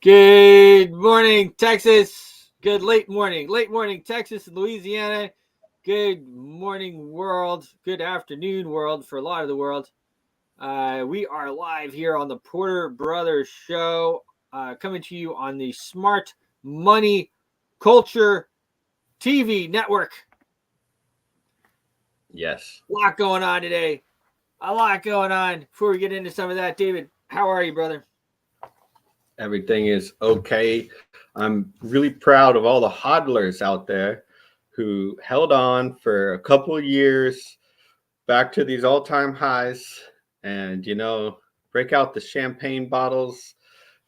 Good morning, Texas. Good late morning, Texas and Louisiana. Good morning, world. Good afternoon, world, for a lot of the world. We are live here on the Porter Brothers Show, coming to you on the Smart Money Culture TV network. Yes. A lot going on today. A lot going on. Before we get into some of that, David, how are you, brother? Everything is okay. I'm really proud of all the hodlers out there who held on for a couple of years back to these all-time highs and break out the champagne bottles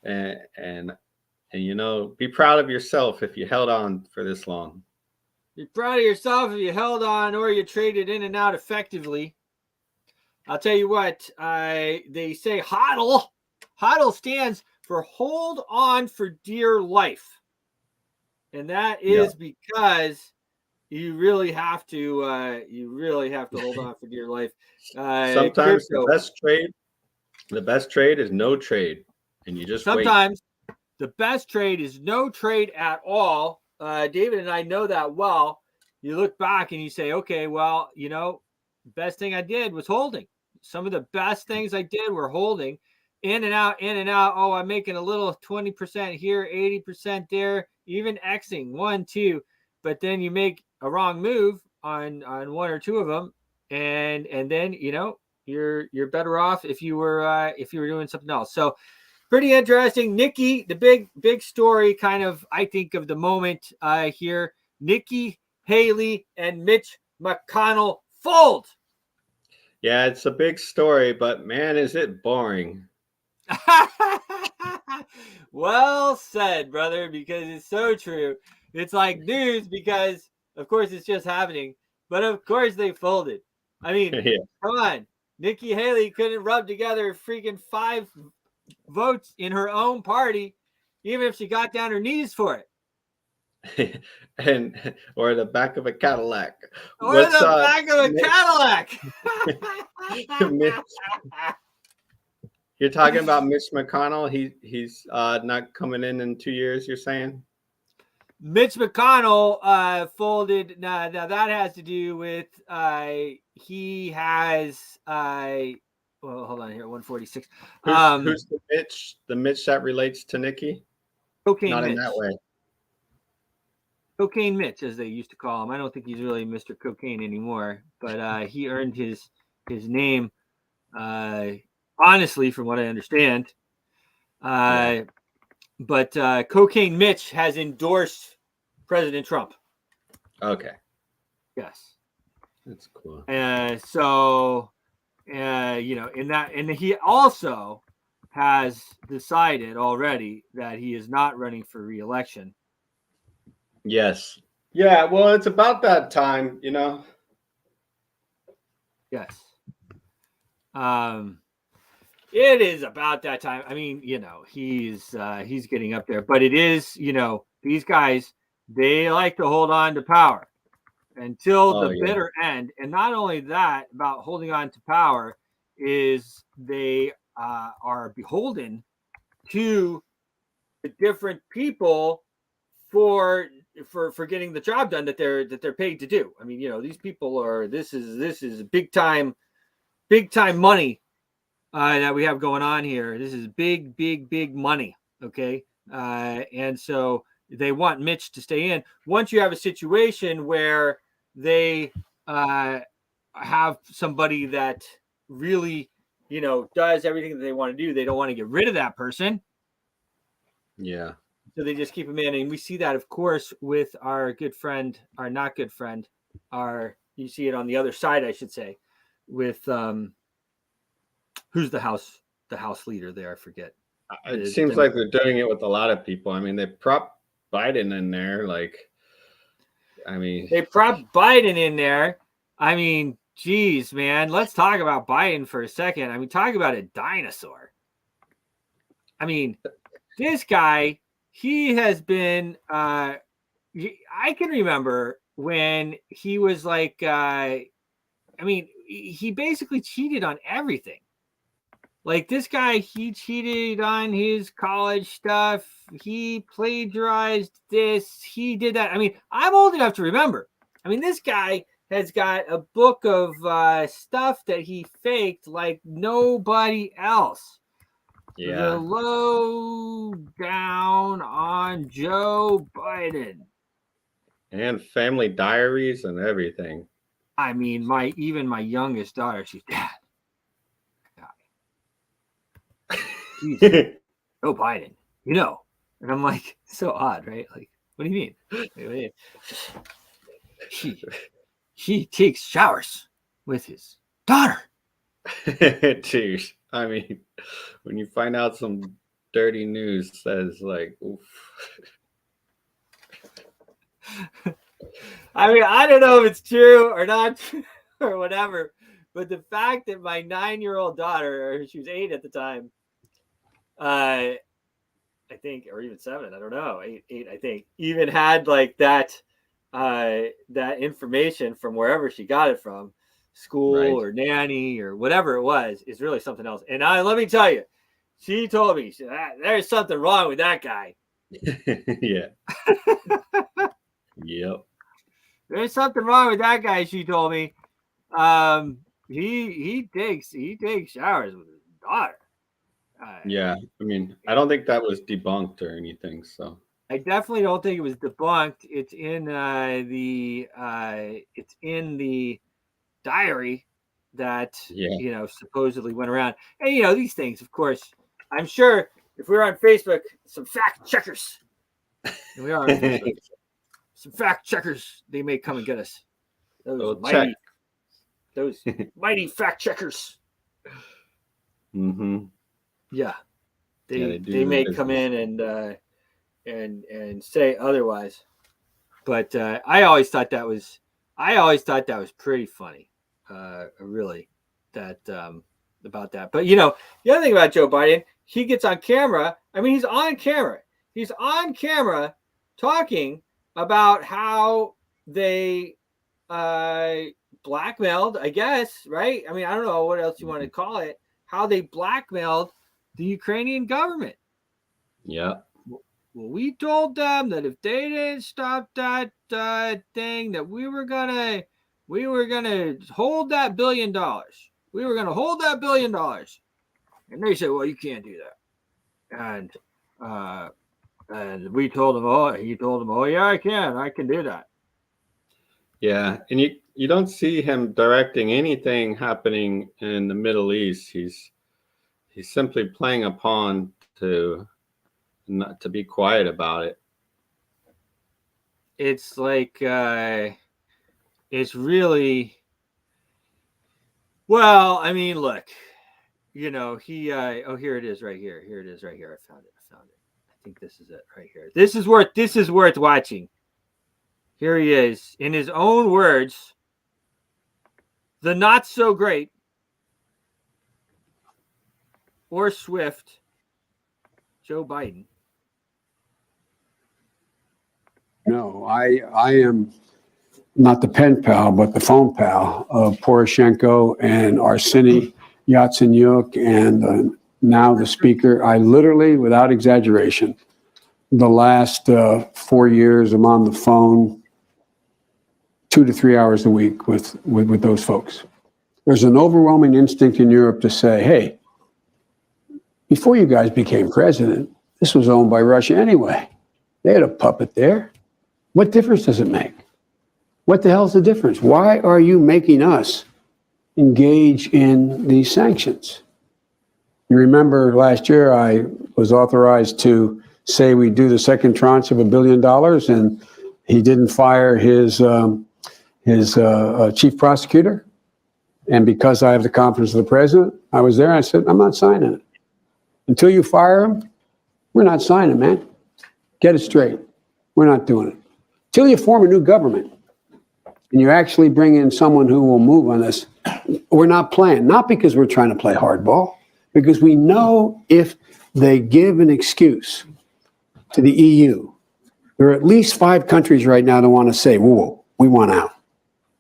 and be proud of yourself if you held on for this long. Be proud of yourself if you held on or you traded in and out effectively. I'll tell you what, they say HODL. HODL stands for hold on for dear life. And that is because you really have to hold on for dear life. Sometimes the best trade is no trade, and you just sometimes the best trade is no trade at all. David and I know that well. You look back and you say, okay, well, best thing I did was holding. Some of the best things I did were holding in and out. Oh, I'm making a little 20% here, 80% there, even Xing 1, 2. But then you make a wrong move on one or two of them, and then you're better off if you were doing something else. So pretty interesting. Nikki, the big story, kind of, I think, of the moment here. Nikki Haley and Mitch McConnell fold. Yeah, it's a big story, but man, is it boring. Well said, brother, because it's so true. It's like news because, of course, it's just happening. But, of course, they folded. I mean, Come on. Nikki Haley couldn't rub together freaking 5 votes in her own party, even if she got down her knees for it. Or the back of a Cadillac. Back of a Cadillac. You're talking about Mitch McConnell. He's not coming in 2 years. You're saying Mitch McConnell folded. Now that has to do with he has well, hold on here, 146. Who's the Mitch? The Mitch that relates to Nikki? Cocaine Not Mitch. In that way. Cocaine Mitch, as they used to call him. I don't think he's really Mr. Cocaine anymore, but he earned his name, honestly, from what I understand. But Cocaine Mitch has endorsed President Trump. Okay. Yes. That's cool. So, in that, and he also has decided already that he is not running for re-election. Yes. Yeah, well, it's about that time, Yes. It is about that time. I mean, he's getting up there, but it is, these guys, they like to hold on to power until the bitter end. And not only that, about holding on to power is they are beholden to the different people for getting the job done that they're paid to do. I mean, these people are, this is big time money that we have going on here. This is big money. Okay. And so they want Mitch to stay in. Once you have a situation where they have somebody that really, does everything that they want to do, they don't want to get rid of that person. Yeah. So they just keep him in. And we see that, of course, with our good friend, our not good friend, you see it on the other side, I should say, with who's the House leader there? I forget. It seems like they're doing it with a lot of people. I mean, they prop Biden in there. They prop Biden in there. I mean, geez, man, let's talk about Biden for a second. I mean, talk about a dinosaur. I mean, this guy, he has been, I can remember when he was like, he basically cheated on everything. Like this guy, he cheated on his college stuff. He plagiarized this. He did that. I mean, I'm old enough to remember. I mean, this guy has got a book of stuff that he faked like nobody else. Yeah. The low down on Joe Biden. And family diaries and everything. I mean, even my youngest daughter, she's dad. Joe Biden, you know. And I'm like, so odd, right? Like, what do you mean? He takes showers with his daughter. Jeez. I mean, when you find out some dirty news says like, oof. I mean, I don't know if it's true or not or whatever, but the fact that my 9-year-old daughter, or she was 8 at the time, I think, or even 7, I don't know, 8, I think, even had like that information from wherever she got it from, school or nanny or whatever it was, is really something else. And let me tell you, she told me there's something wrong with that guy. Yeah. Yep. There's something wrong with that guy, she told me. He takes showers with his daughter. Yeah, I mean, I don't think that was debunked or anything. So I definitely don't think it was debunked. It's in the diary that supposedly went around. And these things, of course, I'm sure if we were on Facebook, some fact checkers, and we are on Facebook, some fact checkers, they may come and get us. Those mighty fact checkers. Mm-hmm. Yeah, they may come in and say otherwise, but I always thought that was pretty funny, really, that about that. But the other thing about Joe Biden, he gets on camera. I mean, he's on camera talking about how they blackmailed, I guess, right? I mean, I don't know what else you want to call it. How they blackmailed the Ukrainian government. Yeah. Well, we told them that if they didn't stop that thing, that we were gonna hold that $1 billion. We were gonna hold that $1 billion. And they said, well, you can't do that. And we told him, he told them, oh yeah, I can do that. Yeah, and you don't see him directing anything happening in the Middle East. He's simply playing a pawn to not to be quiet about it. It's like it's really, well, I mean, look, he here it is right here. I found it. I think this is it right here. This is worth watching. Here he is, in his own words, the not so great or swift Joe Biden. No, I am not the pen pal, but the phone pal of Poroshenko and Arseniy Yatsenyuk and now the speaker. I literally, without exaggeration, the last 4 years, I'm on the phone 2 to 3 hours a week with those folks. There's an overwhelming instinct in Europe to say, hey, before you guys became president, this was owned by Russia anyway. They had a puppet there. What difference does it make? What the hell's the difference? Why are you making us engage in these sanctions? You remember last year I was authorized to say we do the second tranche of $1 billion, and he didn't fire his chief prosecutor. And because I have the confidence of the president, I was there and I said, I'm not signing it. Until you fire him, we're not signing, man. Get it straight. We're not doing it. Till you form a new government and you actually bring in someone who will move on this, we're not playing. Not because we're trying to play hardball, because we know if they give an excuse to the EU, there are at least 5 countries right now that want to say, whoa, we want out.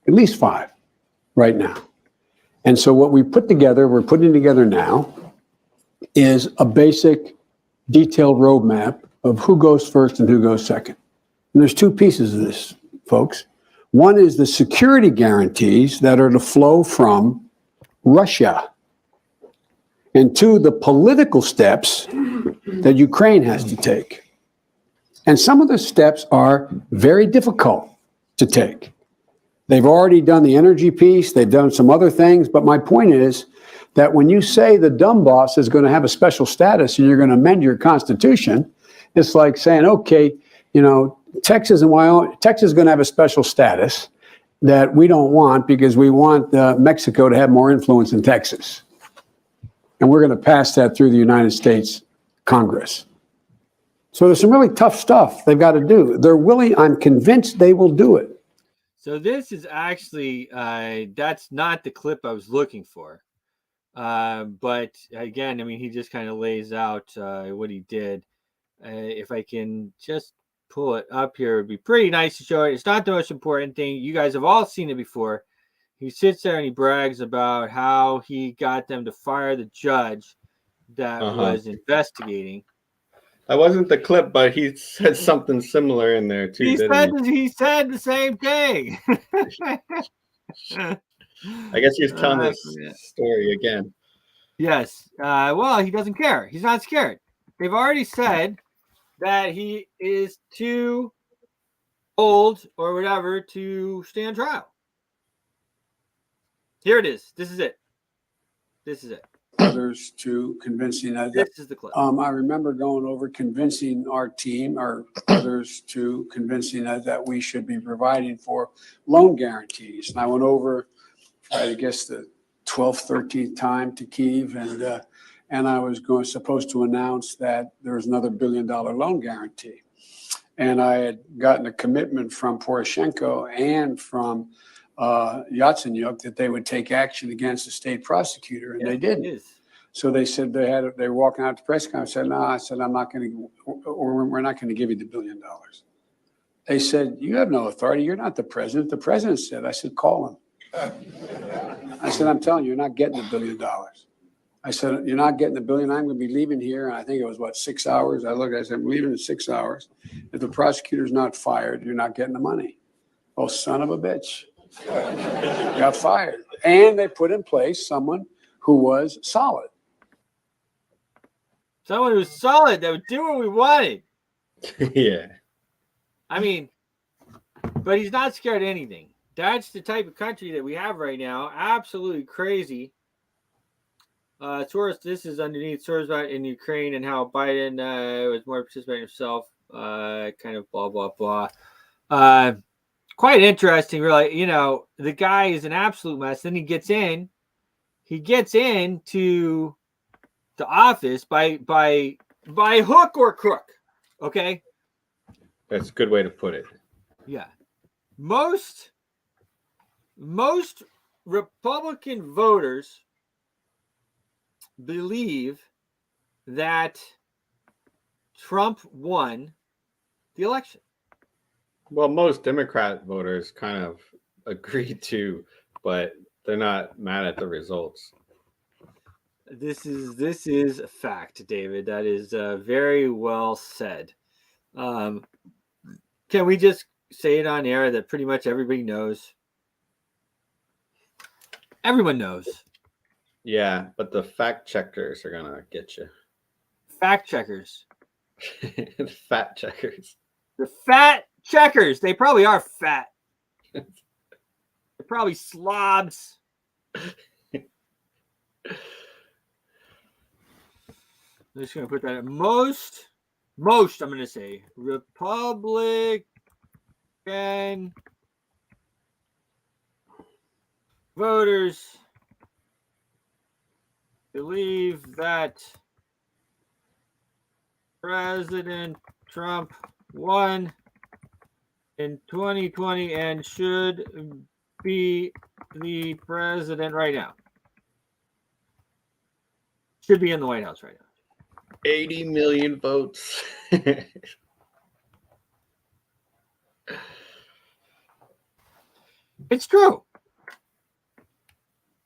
At least 5 right now. And so what we're putting together now, is a basic detailed roadmap of who goes first and who goes second. And there's two pieces of this, folks. One is the security guarantees that are to flow from Russia. And two, the political steps that Ukraine has to take. And some of the steps are very difficult to take. They've already done the energy piece. They've done some other things. But my point is that when you say the Donbass is going to have a special status and you're going to amend your constitution, it's like saying, okay, you know, Texas and Wyoming, Texas is going to have a special status that we don't want because we want Mexico to have more influence in Texas. And we're going to pass that through the United States Congress. So there's some really tough stuff they've got to do. They're willing, I'm convinced they will do it. So this is actually, that's not the clip I was looking for. But again, I mean, he just kind of lays out what he did. If I can just pull it up here, it'd be pretty nice to show it. It's not the most important thing. You guys have all seen it before. He sits there and he brags about how he got them to fire the judge that was investigating. That wasn't the clip, but he said something similar in there too. He said the same thing. I guess he's telling this story again. Yes. Well, he doesn't care. He's not scared. They've already said that he is too old or whatever to stand trial. Here it is. This is it. This is it. Others to convincing that. This is the clip. I remember going over convincing our team or others to convincing that we should be providing for loan guarantees. And I went over, I guess, the 12th, 13th time to Kyiv, and I was supposed to announce that there was another $1 billion loan guarantee. And I had gotten a commitment from Poroshenko and from Yatsenyuk that they would take action against the state prosecutor, and they didn't. So they said they were walking out to press conference. I said, no, I said, I'm not going to, or we're not going to give you the $1 billion. They said, you have no authority. You're not the president. The president said. I said, call him. I said, I'm telling you, you're not getting the $1 billion. I said, you're not getting the $1 billion. I'm going to be leaving here. And I think it was, 6 hours? I said, I'm leaving in 6 hours. If the prosecutor's not fired, you're not getting the money. Oh, son of a bitch. Got fired. And they put in place someone who was solid. Someone who was solid that would do what we wanted. Yeah. I mean, but he's not scared of anything. That's the type of country that we have right now. Absolutely crazy. Source, this is underneath source about in Ukraine and how Biden was more participating himself. Kind of blah, blah, blah. Quite interesting, really. You know, the guy is an absolute mess. Then he gets into the office by hook or crook. Okay. That's a good way to put it. Yeah. Most Republican voters believe that Trump won the election. Well, most Democrat voters kind of agree to, but they're not mad at the results. This is a fact, David. That is very well said. Can we just say it on air that pretty much everybody knows? Everyone knows. Yeah, but the fact checkers are gonna get you. Fact checkers. The fat checkers. The fat checkers. They probably are fat. They're probably slobs. I'm just going to put that in. Most, I'm going to say, Republican voters believe that President Trump won in 2020 and should be the president right now. Should be in the White House right now. 80 million votes. It's true.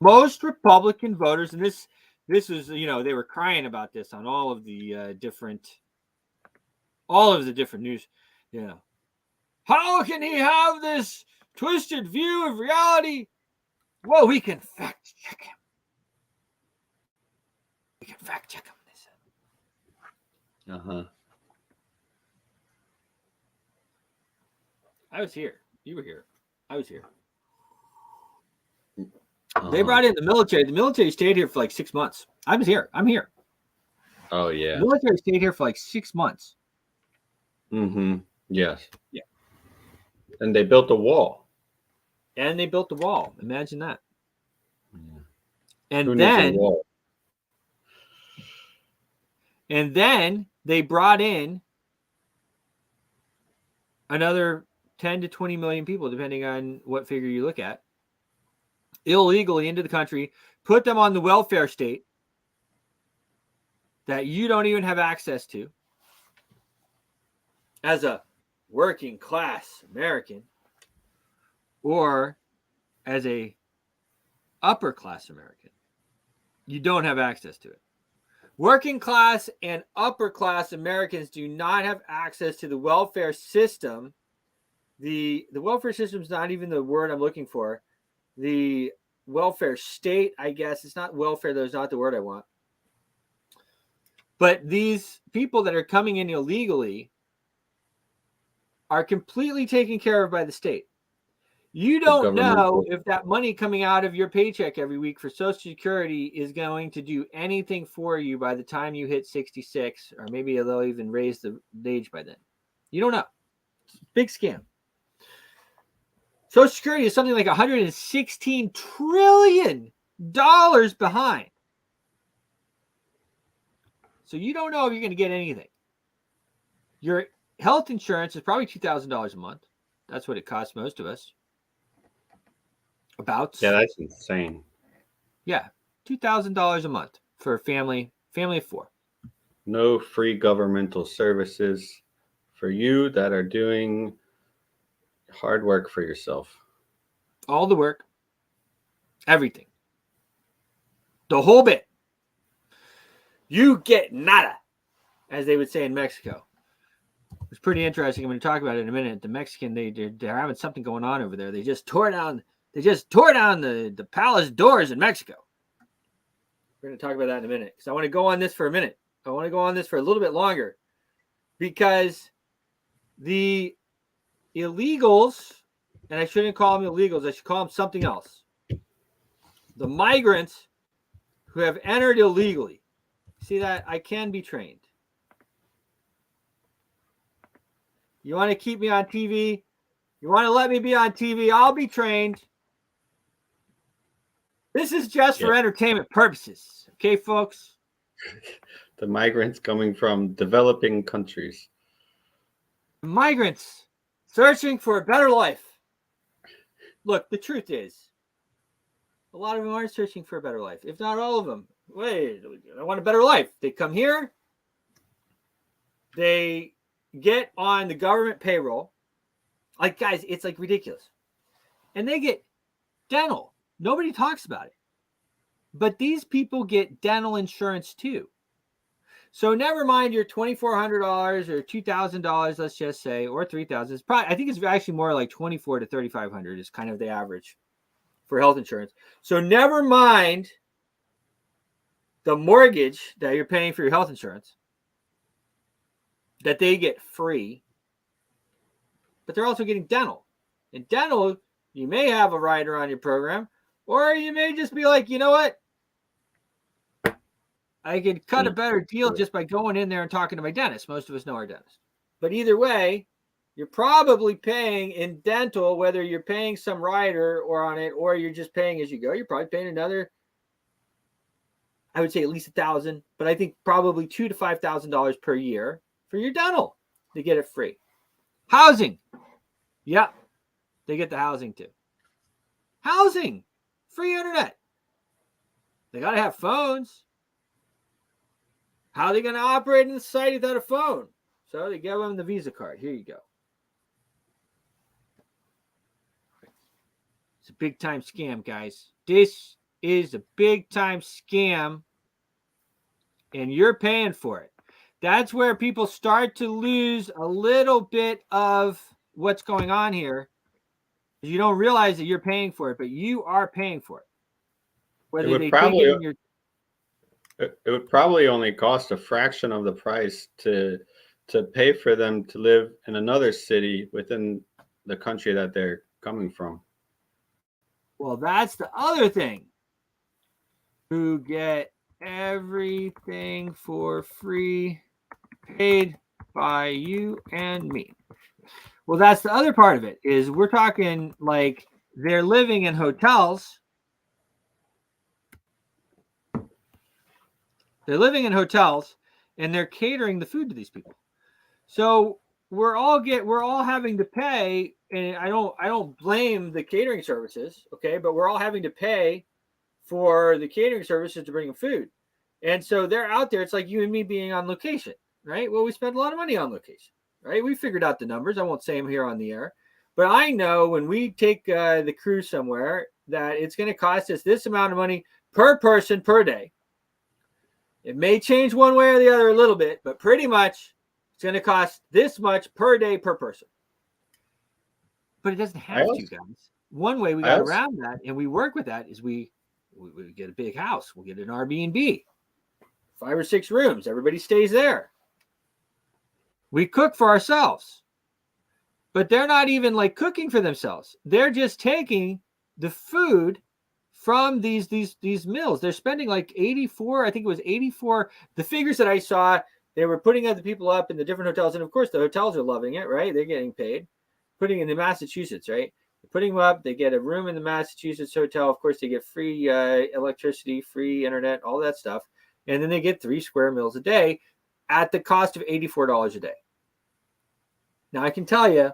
Most Republican voters, and this this is, they were crying about this on all of the different news. How can he have this twisted view of reality? Well, we can fact check him. We can fact check him, they said. Uh-huh. I was here. You were here. I was here. Uh-huh. They brought in the military. The military stayed here for like 6 months. I was here. I'm here. Oh, yeah. The military stayed here for like 6 months. Mm-hmm. Yes. Yeah. And they built a wall. And they built the wall. Imagine that. Yeah. And Who needs a wall? And then they brought in another 10 to 20 million people, depending on what figure you look at, illegally into the country, put them on the welfare state that you don't even have access to as a working class American or as a upper class American. You don't have access to it. Working class and upper class Americans do not have access to the welfare system. The welfare system is not even the word I'm looking for. The welfare state, I guess. It's not welfare, though. It's not the word I want. But these people that are coming in illegally are completely taken care of by the state. You don't know if that money coming out of your paycheck every week for Social Security is going to do anything for you by the time you hit 66, or maybe they'll even raise the age by then. You don't know. It's a big scam. Social Security is something like $116 trillion behind. So you don't know if you're going to get anything. Your health insurance is probably $2,000 a month. That's what it costs most of us. Yeah, that's insane. Yeah, $2,000 a month for a family of 4. No free governmental services for you that are doing hard work for yourself. All the work, everything, the whole bit. You get nada, as they would say in Mexico. It's pretty interesting. I'm going to talk about it in a minute. The Mexican, they're having something going on over there. They just tore down the palace doors in Mexico. We're going to talk about that in a minute because I want to go on this for a minute. I want to go on this for a little bit longer because the illegals, and I shouldn't call them illegals, I should call them something else. The migrants who have entered illegally. See that? I can be trained. You want to keep me on TV? You want to let me be on TV? I'll be trained. This is just for entertainment purposes. Okay, folks? The migrants coming from developing countries. Migrants searching for a better life. Look, the truth is, a lot of them are searching for a better life. If not all of them. Wait, I want a better life. They come here. They get on the government payroll. Like, guys, it's like ridiculous. And they get dental. Nobody talks about it. But these people get dental insurance too. So never mind your $2,400 or $2,000, let's just say, or $3,000. It's probably, I think it's actually more like $2,400 to $3,500 is kind of the average for health insurance. So never mind the mortgage that you're paying for your health insurance that they get free, but they're also getting dental. And dental, you may have a rider on your program, or you may just be like, you know what? I could cut a better deal just by going in there and talking to my dentist. Most of us know our dentist. But either way, you're probably paying in dental, whether you're paying some rider or on it, or you're just paying as you go. You're probably paying another, I would say at least $1,000, but I think probably $2,000 to $5,000 per year for your dental to get it free. Housing. Yeah, they get the housing too. Housing. Free internet. They got to have phones. How are they going to operate in the society without a phone? So they give them the Visa card. Here you go. It's a big time scam, guys. This is a big time scam and you're paying for it. That's where people start to lose a little bit of what's going on here. You don't realize that you're paying for it, but you are paying for it. Whether they take it in your... It would probably only cost a fraction of the price to pay for them to live in another city within the country that they're coming from. Well, that's the other thing. Who get everything for free, paid by you and me. Well, that's the other part of it, is we're talking like they're living in hotels. They're living in hotels and they're catering the food to these people. So we're all having to pay, and I don't blame the catering services, okay, but we're all having to pay for the catering services to bring them food. And so they're out there. It's like you and me being on location, right? Well, we spend a lot of money on location, right? We figured out the numbers. I won't say them here on the air, but I know when we take the cruise somewhere that it's going to cost us this amount of money per person per day. It may change one way or the other a little bit, but pretty much it's going to cost this much per day per person. But it doesn't have to, guys. One way we got around that, and we work with that, is we get a big house. We'll get an Airbnb, 5 or 6 rooms. Everybody stays there. We cook for ourselves, but they're not even like cooking for themselves. They're just taking the food from these meals. They're spending like 84. I think it was 84. The figures that I saw, they were putting other people up in the different hotels, and of course the hotels are loving it, right? They're getting paid. Putting in the Massachusetts, right? Putting them up, they get a room in the Massachusetts hotel. Of course, they get free electricity, free internet, all that stuff. And then they get 3 square meals a day at the cost of $84 a day. Now, I can tell you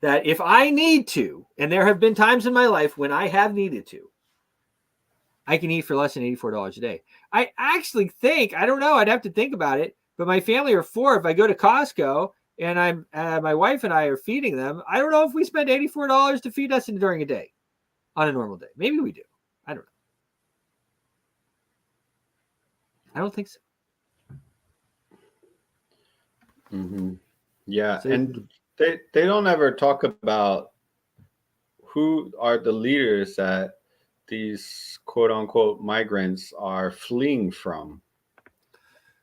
that if I need to, and there have been times in my life when I have needed to, I can eat for less than $84 a day. I actually think, I don't know, I'd have to think about it, but my family are 4. If I go to Costco, and I'm my wife and I are feeding them, I don't know if we spend $84 to feed us during a day on a normal day. Maybe we do. I don't know. I don't think so. Mm-hmm. Yeah, so, and they don't ever talk about who are the leaders that these quote unquote migrants are fleeing from.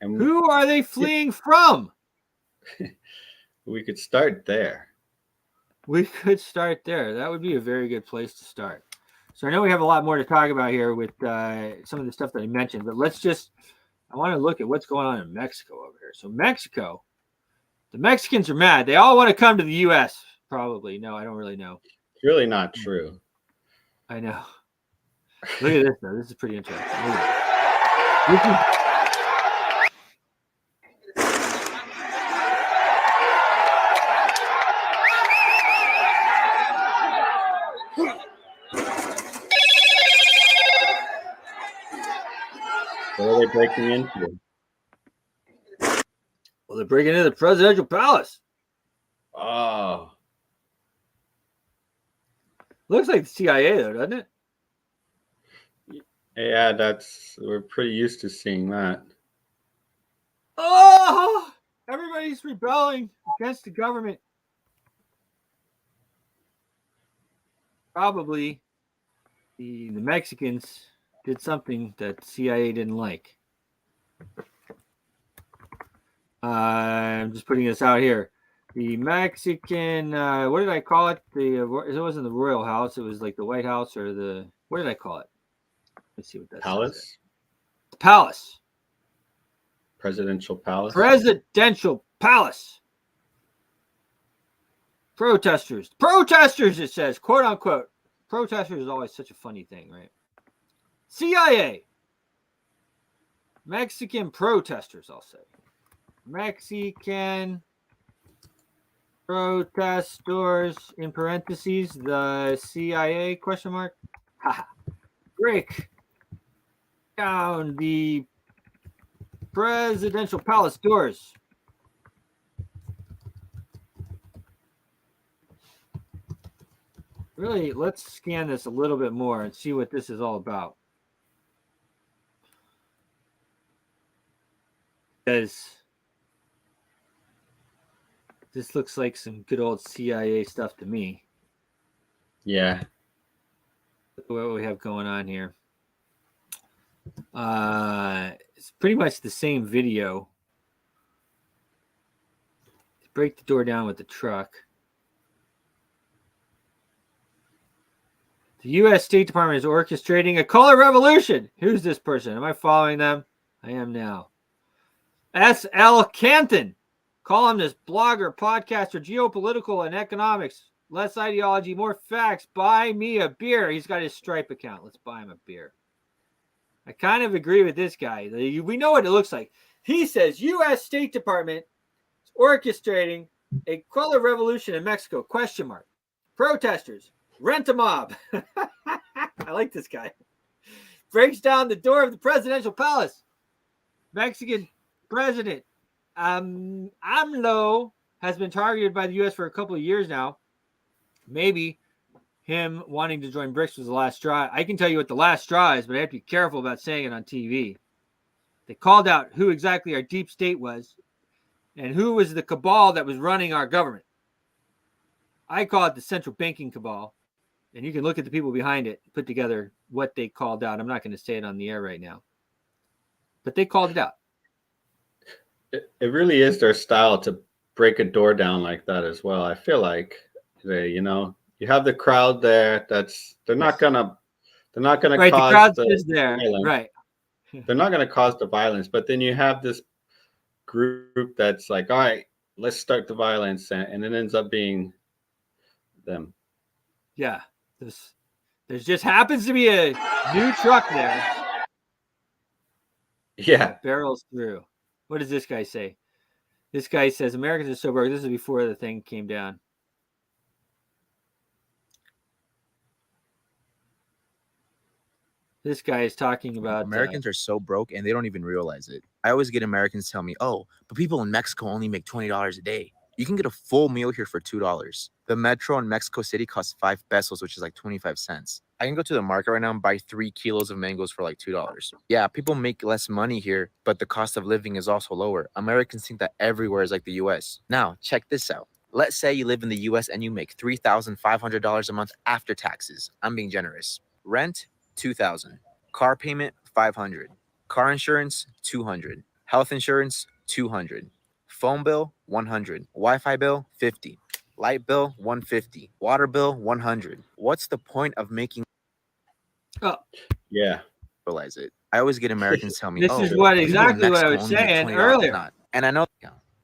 And who are they fleeing from? We could start there. We could start there. That would be a very good place to start. So I know we have a lot more to talk about here with some of the stuff that I mentioned, but I want to look at what's going on in Mexico over here. So Mexico, the Mexicans are mad. They all want to come to the U.S. Probably. No, I don't really know. It's really not true. I know. Look at this, though. This is pretty interesting. What are they breaking into? Well, they're breaking into the presidential palace. Oh. Looks like the CIA, though, doesn't it? Yeah, we're pretty used to seeing that. Oh, everybody's rebelling against the government. Probably the Mexicans did something that the CIA didn't like. I'm just putting this out here. The Mexican, what did I call it? It wasn't the Royal House. It was like the White House or what did I call it? Let's see what that Palace? The Palace. Presidential Palace? Presidential Palace. Protesters, it says, quote unquote. Protesters is always such a funny thing, right? CIA. Mexican protesters, I'll say. Mexican protesters, in parentheses, the CIA, question mark. Break down the presidential palace doors. Really, let's scan this a little bit more and see what this is all about. Because this looks like some good old CIA stuff to me. Yeah. Look at what we have going on here. It's pretty much the same video. Break the door down with the truck. The U.S. State Department is orchestrating a color revolution. Who's this person? Am I following them? I am now. S.L. Canton, columnist, blogger, podcaster, geopolitical and economics. Less ideology, more facts. Buy me a beer. He's got his Stripe account. Let's buy him a beer. I kind of agree with this guy. We know what it looks like. He says U.S. State Department is orchestrating a color revolution in Mexico, ? Protesters, rent a mob. I like this guy. Breaks down the door of the presidential palace. Mexican president AMLO has been targeted by the U.S. for a couple of years now. Maybe him wanting to join BRICS was the last straw. I can tell you what the last straw is, but I have to be careful about saying it on TV. They called out who exactly our deep state was and who was the cabal that was running our government. I call it the central banking cabal, and you can look at the people behind it, put together what they called out. I'm not going to say it on the air right now, but they called it out. It really is their style to break a door down like that as well. I feel like you have the crowd there. They're not gonna cause the crowd's the just there, violence. right? They're not gonna cause the violence, but then you have this group that's like, all right, let's start the violence, and it ends up being them. Yeah, there just happens to be a new truck there. Yeah, barrels through. What does this guy say? This guy says Americans are so broke. This is before the thing came down. This guy is talking about Americans are so broke and they don't even realize it. I always get Americans tell me, oh, but people in Mexico only make $20 a day. You can get a full meal here for $2. The metro in Mexico City costs 5 pesos, which is like 25 cents. I can go to the market right now and buy 3 kilos of mangoes for like $2. Yeah, people make less money here, but the cost of living is also lower. Americans think that everywhere is like the US. Now, check this out. Let's say you live in the US and you make $3,500 a month after taxes. I'm being generous. Rent, $2,000. Car payment, $500. Car insurance, $200. Health insurance, $200. Phone bill, $100. Wi-Fi bill, $50. Light bill, $150. Water bill, $100. What's the point of making? Oh, yeah. Realize it. I always get Americans tell me, this is what exactly what I was saying earlier. Not. And I know,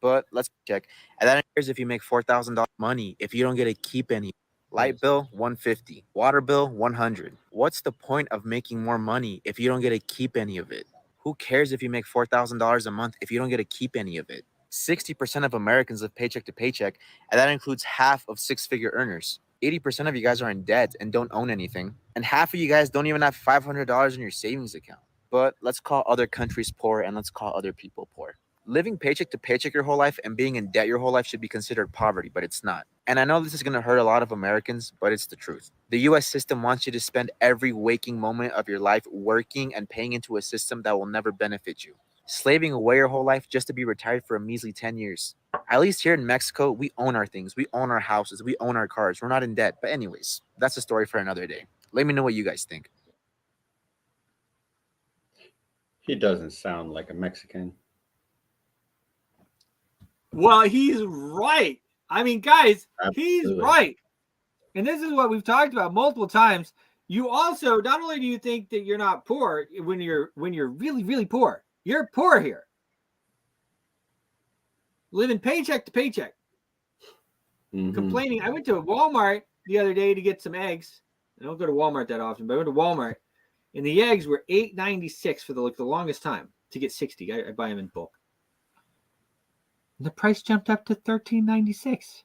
but let's check. And that cares if you make $4,000 money if you don't get to keep any. Light bill, $150. Water bill, $100. What's the point of making more money if you don't get to keep any of it? Who cares if you make $4,000 a month if you don't get to keep any of it? 60% of Americans live paycheck to paycheck, and that includes half of 6-figure earners. 80% of you guys are in debt and don't own anything, and half of you guys don't even have $500 in your savings account. But let's call other countries poor and let's call other people poor. Living paycheck to paycheck your whole life and being in debt your whole life should be considered poverty, but it's not. And I know this is going to hurt a lot of Americans, but it's the truth. The US system wants you to spend every waking moment of your life working and paying into a system that will never benefit you. Slaving away your whole life just to be retired for a measly 10 years. At least here in Mexico, we own our things. We own our houses. We own our cars. We're not in debt. But anyways, that's a story for another day. Let me know what you guys think. He doesn't sound like a Mexican. Well, he's right. I mean, guys, Absolutely. He's right. And this is what we've talked about multiple times. You also, not only do you think that you're not poor when you're really, really poor, you're poor here. Living paycheck to paycheck. Mm-hmm. Complaining. I went to Walmart the other day to get some eggs. I don't go to Walmart that often, but I went to Walmart and the eggs were $8.96 for the longest time to get 60. I buy them in bulk. And the price jumped up to $13.96.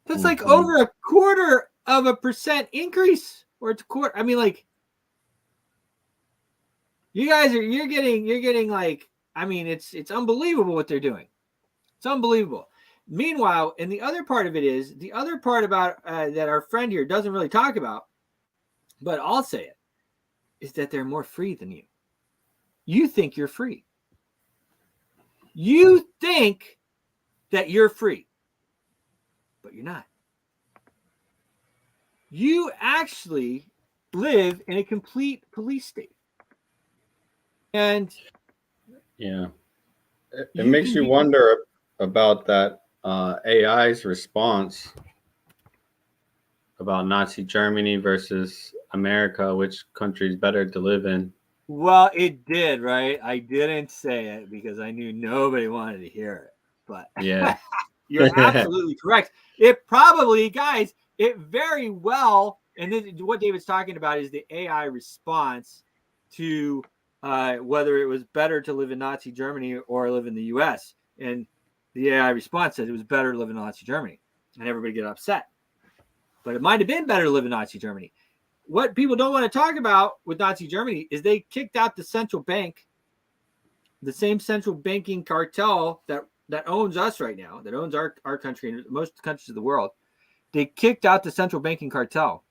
That's like over 0.25% increase, or it's quarter. I mean, like, you guys are you're getting like, I mean, it's unbelievable what they're doing. It's unbelievable. Meanwhile, and the other part of it is the other part about that our friend here doesn't really talk about, but I'll say it, is that they're more free than you. You think you're free. You think that you're free, but you're not. You actually live in a complete police state. And Yeah. It you makes can you be wonder about that AI's response about Nazi Germany versus America, which country is better to live in. well, it did, right? I didn't say it because I knew nobody wanted to hear it. But Yeah. you're absolutely correct. It probably, guys, it very well, and then what David's talking about is the AI response to whether it was better to live in Nazi Germany or live in the US. And the AI response said it was better to live in Nazi Germany. And everybody get upset. But it might have been better to live in Nazi Germany. What people don't want to talk about with Nazi Germany is they kicked out the central bank, the same central banking cartel that owns us right now, that owns our country and most countries of the world. They kicked out the central banking cartel,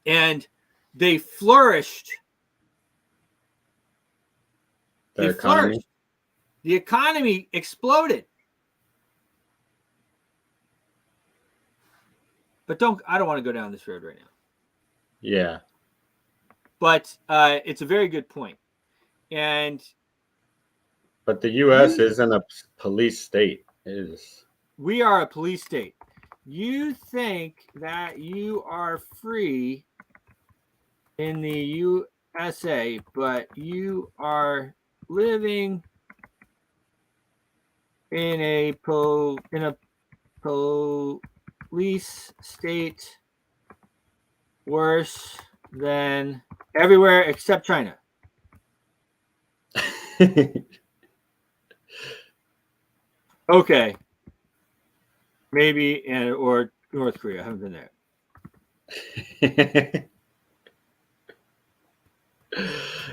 and they flourished. Their economy. The economy exploded. But I don't want to go down this road right now. Yeah. But it's a very good point. And but the U.S. isn't a police state. It is. We are a police state. You think that you are free in the USA, but you are living in a police state worse than everywhere except China. Okay. Maybe or North Korea. I haven't been there.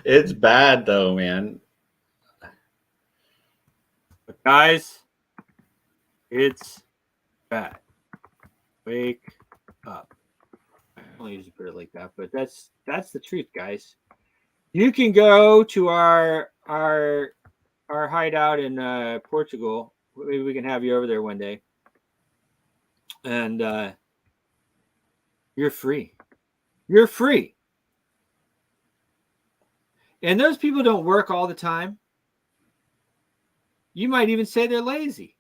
It's bad though, man. But guys, it's bad. Wake up. I don't usually put it like that, but that's the truth, guys. You can go to our hideout in Portugal. Maybe we can have you over there one day. And you're free. You're free. And those people don't work all the time. You might even say they're lazy.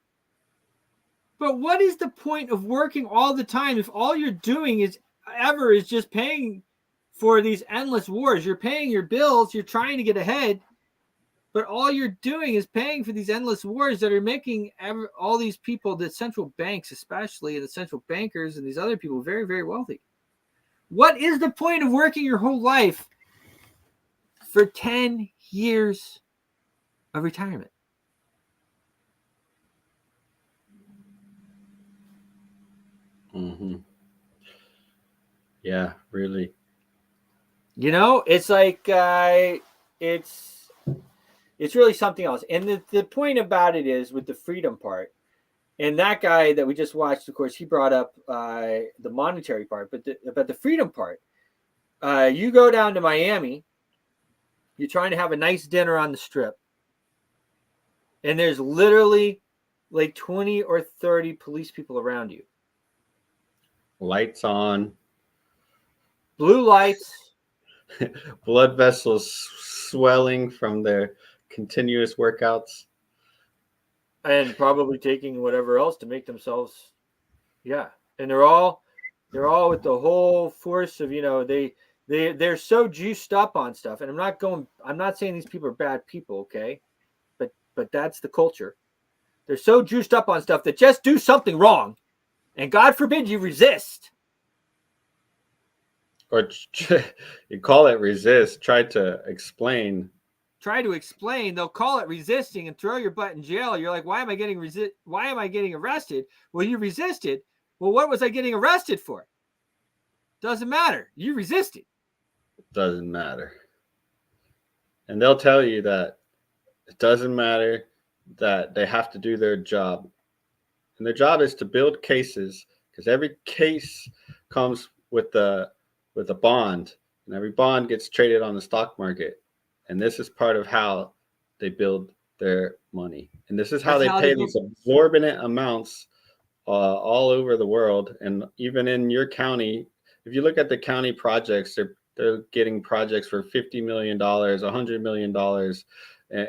But what is the point of working all the time if all you're doing is just paying for these endless wars? You're paying your bills, you're trying to get ahead, but all you're doing is paying for these endless wars that are making all these people, the central banks especially, and the central bankers and these other people very, very wealthy. What is the point of working your whole life for 10 years of retirement? Mm-hmm. Yeah, really. You know, it's like it's really something else. And the point about it is with the freedom part, and that guy that we just watched, of course, he brought up the monetary part, but the freedom part. You go down to Miami, you're trying to have a nice dinner on the strip, and there's literally like 20 or 30 police people around you. Lights on. Blue lights. Blood vessels swelling from their continuous workouts. And probably taking whatever else to make themselves. Yeah. And they're all with the whole force of, they're so juiced up on stuff. And I'm not saying these people are bad people, okay? But that's the culture. They're so juiced up on stuff that just do something wrong. And God forbid you resist. Or you call it resist, try to explain. Try to explain. They'll call it resisting and throw your butt in jail. You're like, why am I getting arrested? Well, you resisted. Well, what was I getting arrested for? Doesn't matter. You resisted. Doesn't matter. And they'll tell you that it doesn't matter, that they have to do their job. And their job is to build cases, because every case comes with a bond, and every bond gets traded on the stock market. And this is part of how they build their money. And this is how That's they how pay they these exorbitant amounts all over the world. And even in your county, if you look at the county projects, they're getting projects for $50 million, $100 million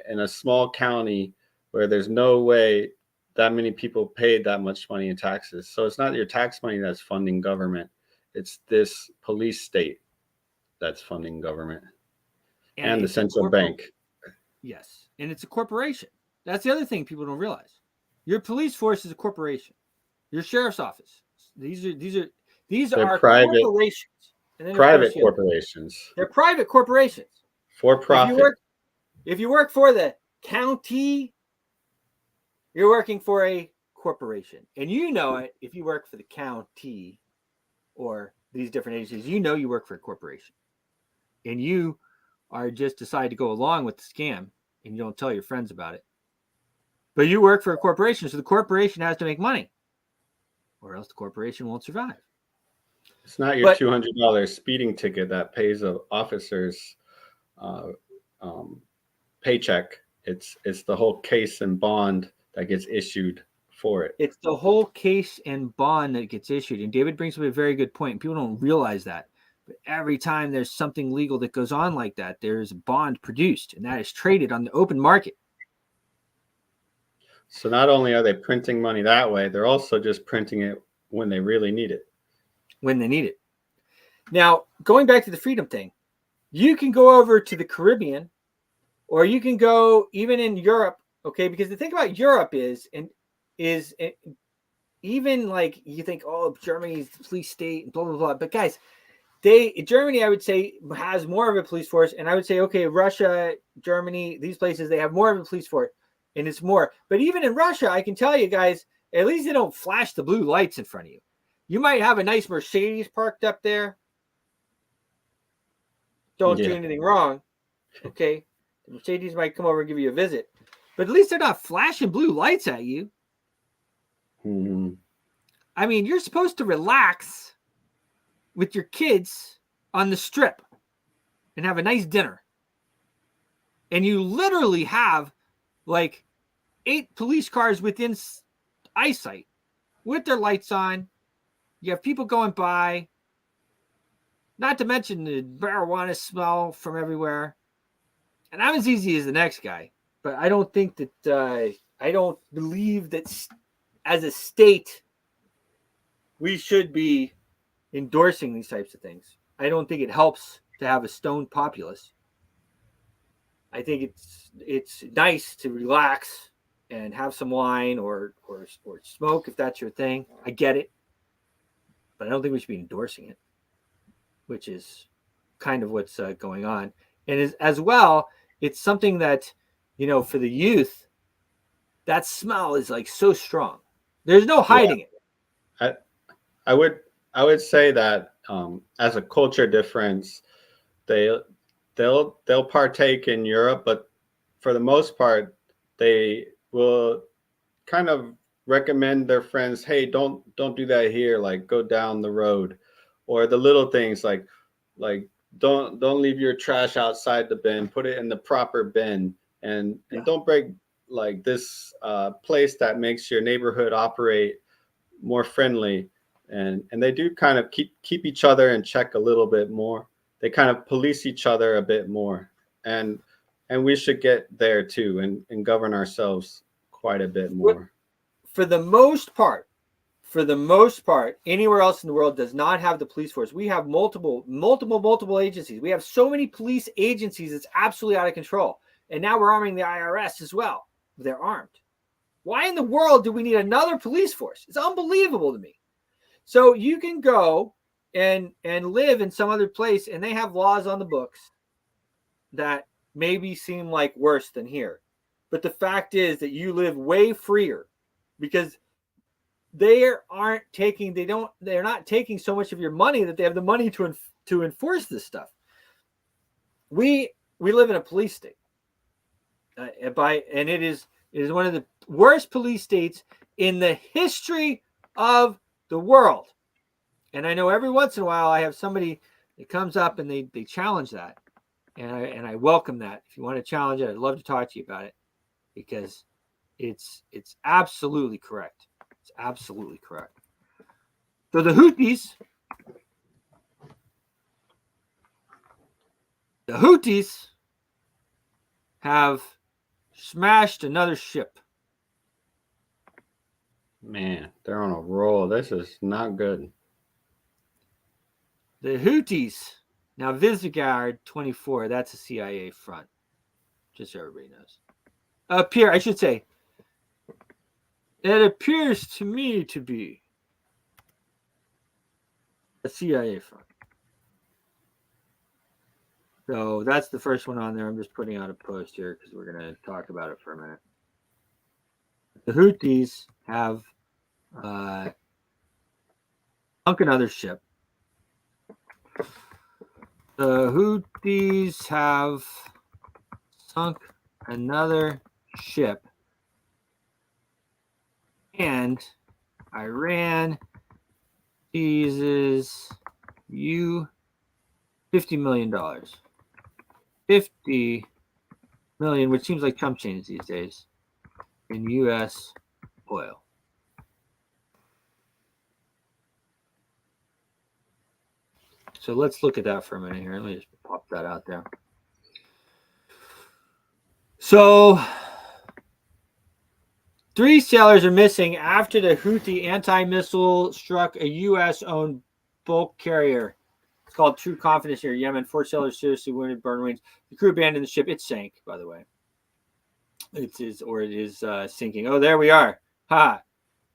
in a small county where there's no way that many people paid that much money in taxes. So it's not your tax money that's funding government. It's this police state that's funding government and the central bank. Yes. And it's a corporation. That's the other thing people don't realize. Your police force is a corporation. Your sheriff's office. These are private, corporations. And then private corporations. They're private corporations. For profit. If you work for the county, you're working for a corporation. And you know it if you work for the county or these different agencies, you know you work for a corporation. And you are just decide to go along with the scam and you don't tell your friends about it. But you work for a corporation, so the corporation has to make money, or else the corporation won't survive. It's not your $200 speeding ticket that pays an officer's paycheck. It's the whole case and bond that gets issued for it. It's the whole case and bond that gets issued. And David brings up a very good point. People don't realize that. But every time there's something legal that goes on like that, there's a bond produced, and that is traded on the open market. So not only are they printing money that way, they're also just printing it when they really need it. When they need it. Now, going back to the freedom thing, you can go over to the Caribbean, or you can go even in Europe, okay? Because the thing about Europe is even like you think, oh, Germany's the police state and blah, blah, blah. But guys, Germany, I would say, has more of a police force. And I would say, okay, Russia, Germany, these places, they have more of a police force. And it's more. But even in Russia, I can tell you guys, at least they don't flash the blue lights in front of you. You might have a nice Mercedes parked up there. Don't do anything wrong. Okay. The Mercedes might come over and give you a visit. But at least they're not flashing blue lights at you. Mm-hmm. I mean, you're supposed to relax with your kids on the strip and have a nice dinner. And you literally have like 8 police cars within eyesight with their lights on. You have people going by, not to mention the marijuana smell from everywhere. And I'm as easy as the next guy, but I don't think that, I don't believe that as a state, we should be endorsing these types of things. I don't think it helps to have a stoned populace. I think it's nice to relax and have some wine or smoke if that's your thing. I get it, but I don't think we should be endorsing it, which is kind of what's going on. And as well, it's something that, you know, for the youth, that smell is like so strong. There's no hiding it. I would say that as a culture difference, they'll partake in Europe, but for the most part, they will kind of recommend their friends, hey, don't do that here, like go down the road, or the little things like don't leave your trash outside the bin, put it in the proper bin, and don't break like this place that makes your neighborhood operate more friendly. And they do kind of keep each other in check a little bit more. They kind of police each other a bit more, and we should get there too and govern ourselves quite a bit more. For the most part, anywhere else in the world does not have the police force. We have multiple agencies. We have so many police agencies, it's absolutely out of control. And now we're arming the IRS as well. They're armed. Why in the world do we need another police force? It's unbelievable to me. So you can go and live in some other place, and they have laws on the books that maybe seem like worse than here. But the fact is that you live way freer because they're not taking so much of your money that they have the money to enforce this stuff. We live in a police state, and it is one of the worst police states in the history of the world. And I know every once in a while I have somebody that comes up and they challenge that, and I welcome that. If you want to challenge it, I'd love to talk to you about it. because it's absolutely correct. It's absolutely correct. So the Houthis have smashed another ship. Man, they're on a roll. This is not good. The Houthis, now Visegrad 24, that's a CIA front, just so everybody knows. It appears to me to be a CIA front. So that's the first one on there. I'm just putting out a post here because we're going to talk about it for a minute. The Houthis have sunk another ship. The Houthis have sunk another ship, and Iran seizes $50 million. 50 million, which seems like chump change these days, in U.S. oil. So let's look at that for a minute here. Let me just pop that out there. So 3 sailors are missing after the Houthi anti-missile struck a U.S.-owned bulk carrier. It's called True Confidence here, Yemen. 4 sailors seriously wounded, burned wings. The crew abandoned the ship. It sank, by the way. It is sinking. Oh, there we are. Ha!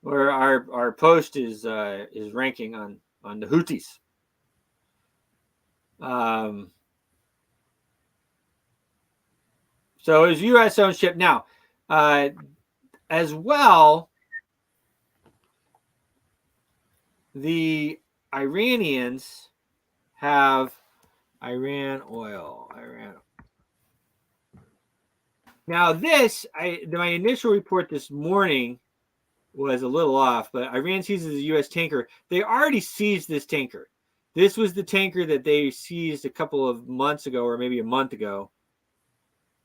Where our post is ranking on the Houthis. So it was U.S.-owned ship. Now, as well, the Iranians have Iran oil. Now, my initial report this morning was a little off, but Iran seizes a U.S. tanker. They already seized this tanker. This was the tanker that they seized a couple of months ago, or maybe a month ago,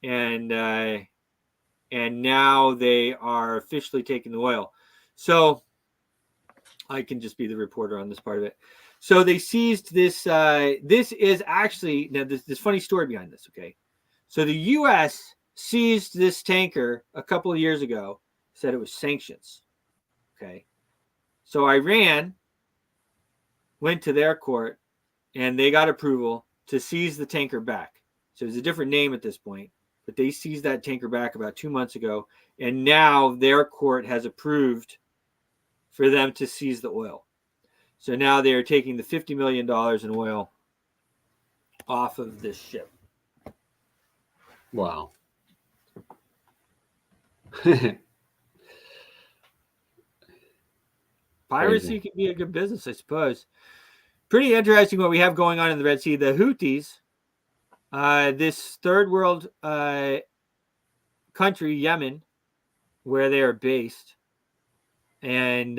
and now they are officially taking the oil. So I can just be the reporter on this part of it. So they seized this. This is actually now this funny story behind this. Okay, so the U.S. seized this tanker a couple of years ago. Said it was sanctions. Okay, so Iran went to their court and they got approval to seize the tanker back. So it's a different name at this point, but they seized that tanker back about 2 months ago, and now their court has approved for them to seize the oil. So now they are taking the $50 million in oil off of this ship. Wow. Piracy can be a good business, I suppose. Pretty interesting what we have going on in the Red Sea. The Houthis, this third world country, Yemen, where they are based, and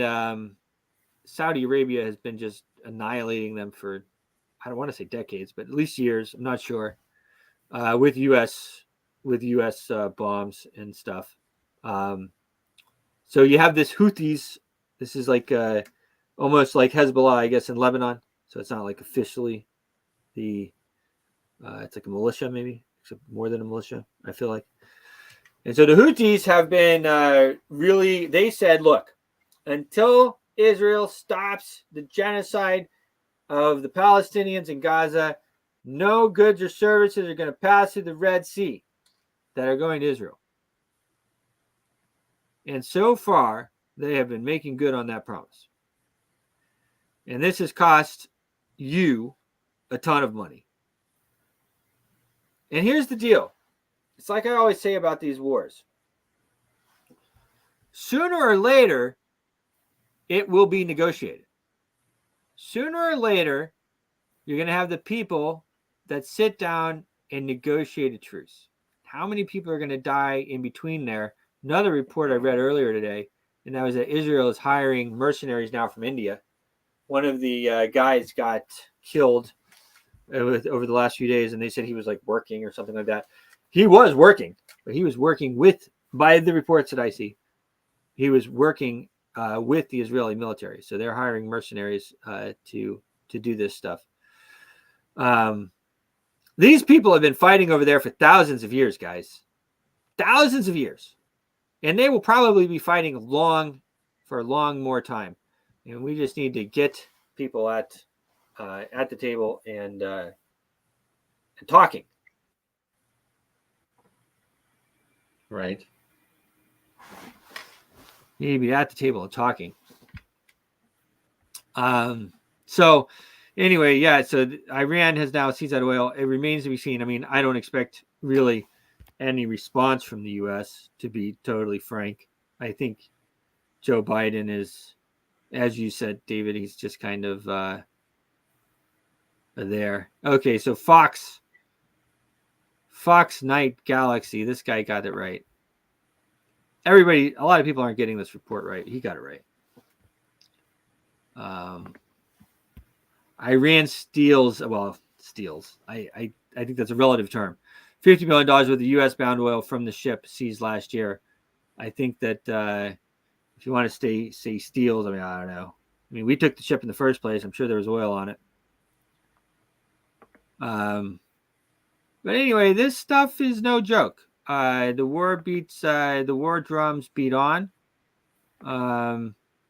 Saudi Arabia has been just annihilating them for, I don't want to say decades, but at least years. I'm not sure. With U.S. Bombs and stuff. So you have this Houthis. This is like almost like Hezbollah, I guess, in Lebanon. So it's not like officially it's like a militia, maybe, except more than a militia, I feel like. And so the Houthis have been they said, look, until Israel stops the genocide of the Palestinians in Gaza, no goods or services are going to pass through the Red Sea that are going to Israel. And so far, they have been making good on that promise. And this has cost you a ton of money. And here's the deal. It's like I always say about these wars. Sooner or later, it will be negotiated. Sooner or later, you're going to have the people that sit down and negotiate a truce. How many people are going to die in between there? Another report I read earlier today, and that was that Israel is hiring mercenaries now from India. One of the guys got killed over the last few days, and they said he was like working or something like that. He was working, but he was working with by the reports that I see, he was working with the Israeli military. So they're hiring mercenaries to do this stuff. These people have been fighting over there for thousands of years, guys. Thousands of years. And they will probably be fighting for a long more time. And we just need to get people at the table and talking. Right. You need to be at the table and talking. So anyway, yeah, so Iran has now seized that oil. It remains to be seen. I mean, I don't expect really any response from the U.S., to be totally frank. I think Joe Biden is, as you said, David, he's just kind of there. Okay, so Fox Night Galaxy, this guy got it right. A lot of people aren't getting this report right. He got it right. Iran steals. I think that's a relative term. $50 million worth of U.S. bound oil from the ship seized last year. I think that if you want to say steals, I mean, I don't know. I mean, we took the ship in the first place. I'm sure there was oil on it. But anyway, this stuff is no joke. The war drums beat on.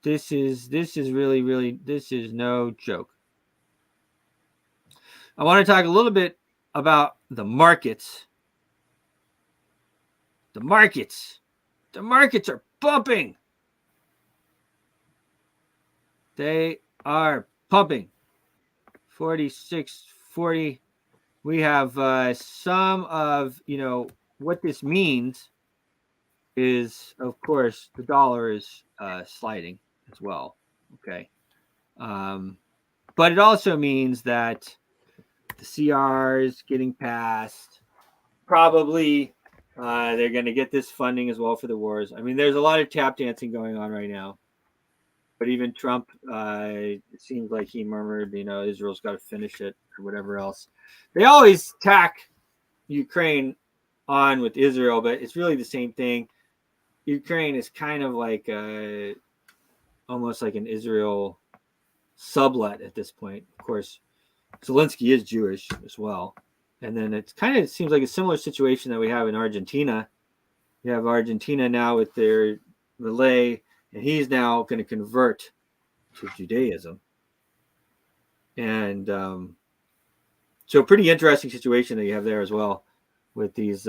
This is really no joke. I want to talk a little bit about the markets. The markets are pumping. They are pumping. 46.40. We have some of, what this means is, of course, the dollar is sliding as well. Okay. But it also means that the CR is getting passed. Probably they're going to get this funding as well for the wars. I mean, there's a lot of tap dancing going on right now. But even Trump, it seems like he murmured, Israel's got to finish it or whatever else. They always tack Ukraine on with Israel, but it's really the same thing. Ukraine is kind of like almost like an Israel sublet at this point. Of course, Zelensky is Jewish as well. And then it seems like a similar situation that we have in Argentina. You have Argentina now with their Milei, and he's now going to convert to Judaism. And so pretty interesting situation that you have there as well with these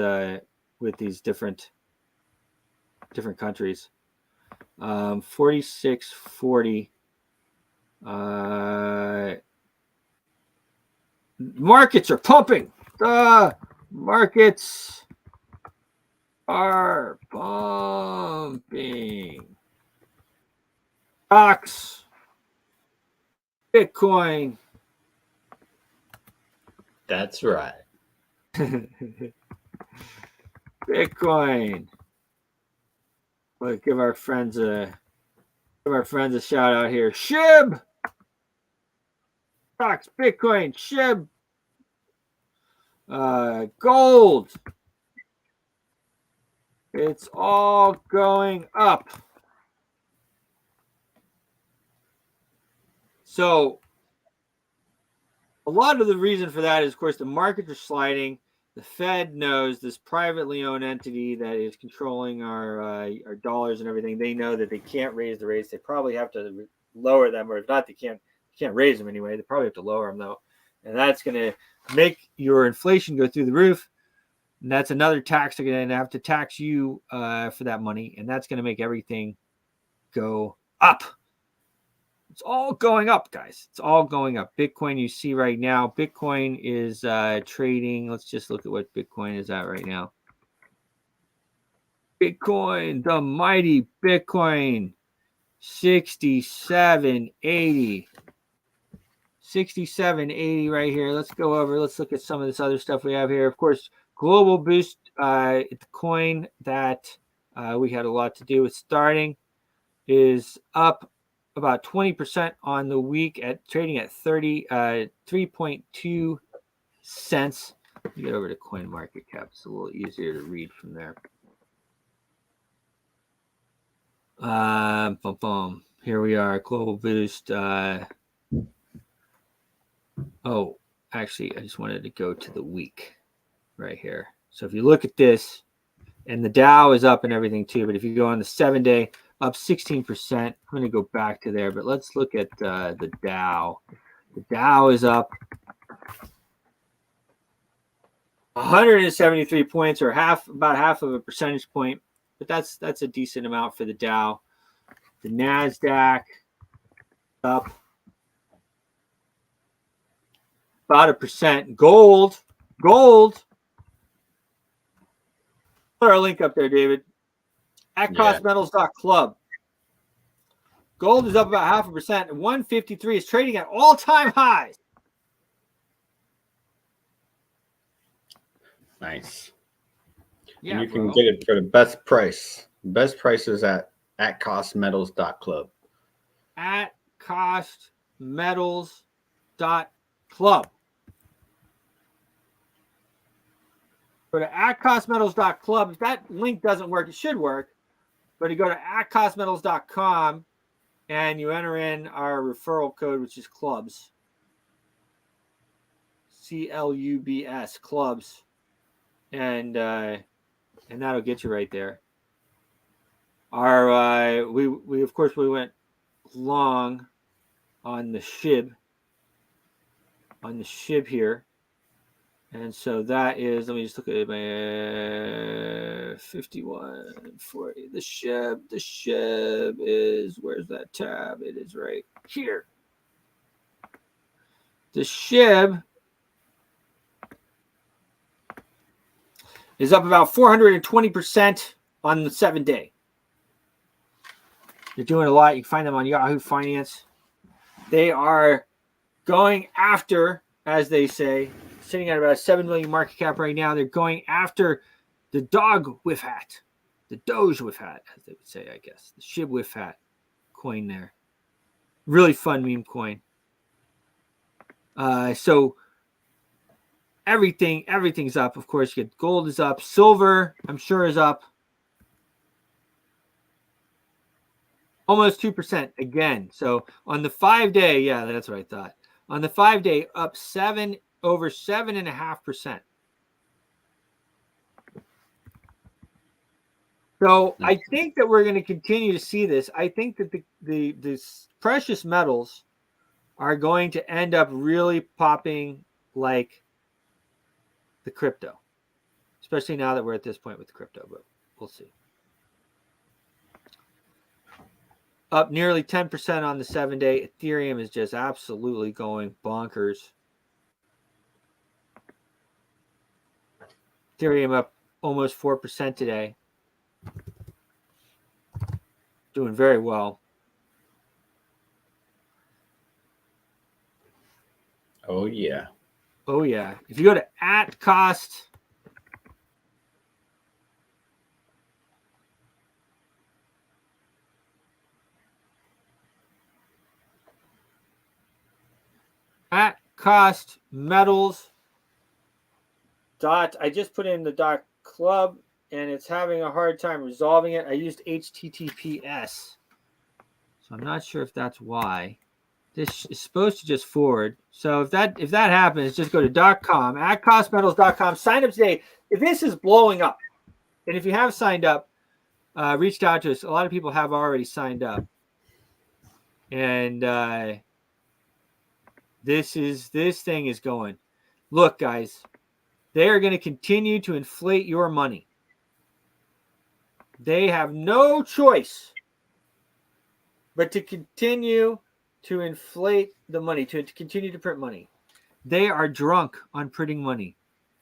different countries. 46.40. Markets are pumping. The markets are pumping. Stocks, Bitcoin. That's right. Bitcoin. We'll give our friends a shout out here. SHIB. Stocks, Bitcoin, SHIB. Gold. It's all going up. So a lot of the reason for that is, of course, the markets are sliding. The Fed knows this privately owned entity that is controlling our dollars and everything. They know that they can't raise the rates. They probably have to lower them, or if not, they can't raise them anyway. They probably have to lower them though, and that's going to make your inflation go through the roof. And that's another tax. They're going to have to tax you for that money, and that's going to make everything go up. It's all going up, guys. It's all going up. Bitcoin, you see right now, Bitcoin is trading. Let's just look at what Bitcoin is at right now. Bitcoin, the mighty Bitcoin, 67.80. 67.80 right here. Let's go over. Let's look at some of this other stuff we have here. Of course, Global Boost, the coin that we had a lot to do with starting, is up about 20% on the week at trading at 3.2 cents. Get over to coin market cap. It's a little easier to read from there. Boom, boom. Here we are. Global boost. Actually, I just wanted to go to the week right here. So if you look at this, and the Dow is up and everything too, but if you go on the 7-day, up 16%. I'm going to go back to there, but let's look at the Dow. The Dow is up 173 points, or about half of a percentage point, but that's a decent amount for the Dow. The NASDAQ up about 1%. Gold. Put our link up there, David. At costmetals.club. Gold is up about 0.5%. 153 is trading at all-time highs. Nice. Yeah, and you can get it for the best price. Best prices at costmetals.club. At costmetals.club. Go to atcostmetals.club. If that link doesn't work, it should work. But you go to atcostmetals.com and you enter in our referral code, which is clubs. CLUBS, clubs. And that'll get you right there. Our we of course we went long on the SHIB here. And so that is, let me just look at my 51.40. The SHIB is, where's that tab? It is right here. The SHIB is up about 420% on the 7-day. They're doing a lot. You can find them on Yahoo Finance. They are going after, as they say, sitting at about a 7 million market cap right now. They're going after the dog whiff hat, the Doge whiff hat, as they would say, I guess. The SHIB whiff hat coin there. Really fun meme coin. So everything's up. Of course, you get gold is up. Silver, I'm sure, is up. Almost 2% again. So on the 5-day, yeah, that's what I thought. On the 5-day, up over 7.5%. So I think that we're going to continue to see this. I think that the precious metals are going to end up really popping like the crypto, especially now that we're at this point with the crypto, but we'll see. Up nearly 10% on the 7-day. Ethereum is just absolutely going bonkers. Ethereum up almost 4% today. Doing very well. Oh, yeah. Oh, yeah. If you go to @cost, @costmetals. I just put in the .club and it's having a hard time resolving it. I used HTTPS, so I'm not sure if that's why. This is supposed to just forward. So if that happens, just go to .com, @costmetals.com. Sign up today. If this is blowing up, and if you have signed up, reached out to us. A lot of people have already signed up, and this thing is going. Look, guys, they are going to continue to inflate your money. They have no choice but to continue to inflate the money, to continue to print money. They are drunk on printing money.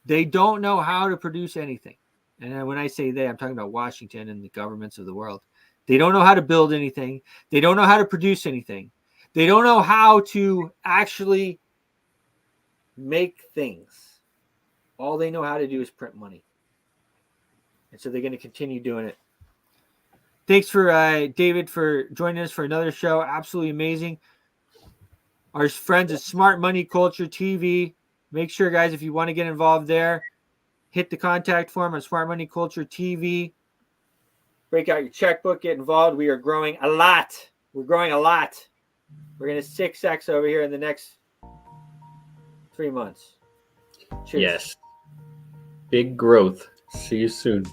They don't know how to produce anything. And when I say they, I'm talking about Washington and the governments of the world. They don't know how to build anything. They don't know how to produce anything. They don't know how to actually make things. All they know how to do is print money. And so they're going to continue doing it. Thanks for David for joining us for another show. Absolutely amazing. Our friends at Smart Money Culture TV. Make sure, guys, if you want to get involved there, hit the contact form on Smart Money Culture TV. break out your checkbook, get involved. We are growing a lot. We're growing a lot. We're going to 6X over here in the next 3 months. Cheers. Yes. Big growth. See you soon.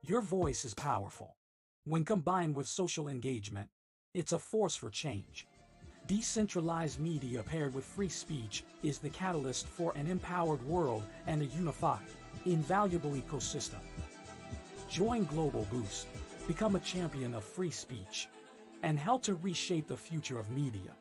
Your voice is powerful. When combined with social engagement, it's a force for change. Decentralized media paired with free speech is the catalyst for an empowered world and a unified, invaluable ecosystem. Join Global Boost, become a champion of free speech, and help to reshape the future of media.